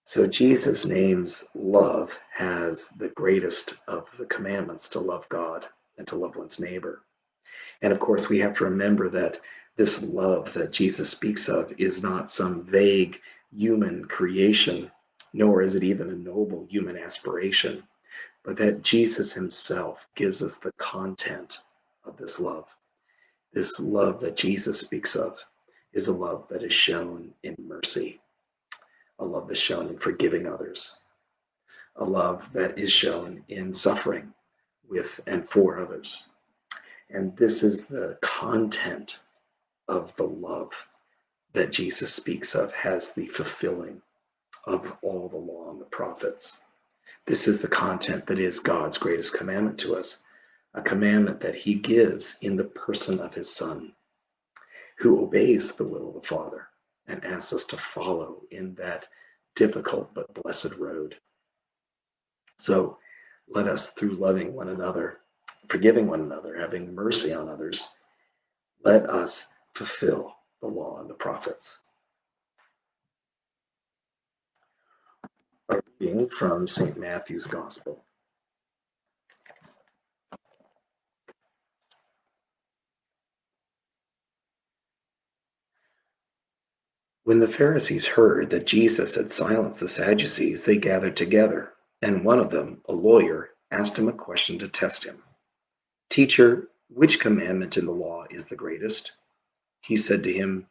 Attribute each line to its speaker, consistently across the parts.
Speaker 1: So Jesus names love as the greatest of the commandments to love God and to love one's neighbor. And of course, we have to remember that this love that Jesus speaks of is not some vague human creation, nor is it even a noble human aspiration, but that Jesus himself gives us the content of this love. This love that Jesus speaks of is a love that is shown in mercy, a love that's shown in forgiving others, a love that is shown in suffering with and for others. And this is the content of the love that Jesus speaks of as the fulfilling of all the law and the prophets. This is the content that is God's greatest commandment to us, a commandment that he gives in the person of his Son, who obeys the will of the Father and asks us to follow in that difficult but blessed road. So let us, through loving one another, forgiving one another, having mercy on others, let us fulfill the law and the prophets. A reading from St. Matthew's Gospel. When the Pharisees heard that Jesus had silenced the Sadducees, they gathered together, and one of them, a lawyer, asked him a question to test him. Teacher, which commandment in the law is the greatest? He said to him,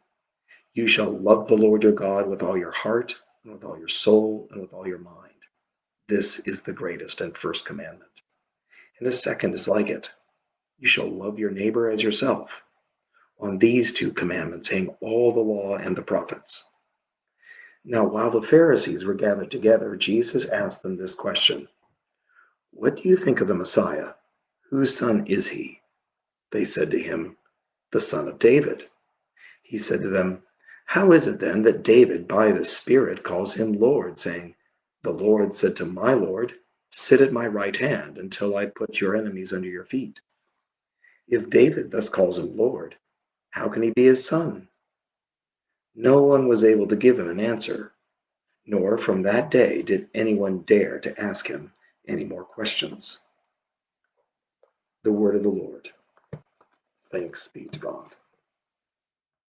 Speaker 1: you shall love the Lord your God with all your heart, and with all your soul, and with all your mind. This is the greatest and first commandment. And a second is like it. You shall love your neighbor as yourself. On these two commandments hang all the law and the prophets. Now, while the Pharisees were gathered together, Jesus asked them this question: what do you think of the Messiah? Whose son is he? They said to him, the son of David. He said to them, how is it then that David by the Spirit calls him Lord, saying, the Lord said to my Lord, sit at my right hand until I put your enemies under your feet? If David thus calls him Lord, how can he be his son? No one was able to give him an answer, nor from that day did anyone dare to ask him any more questions. The word of the Lord. Thanks be to God.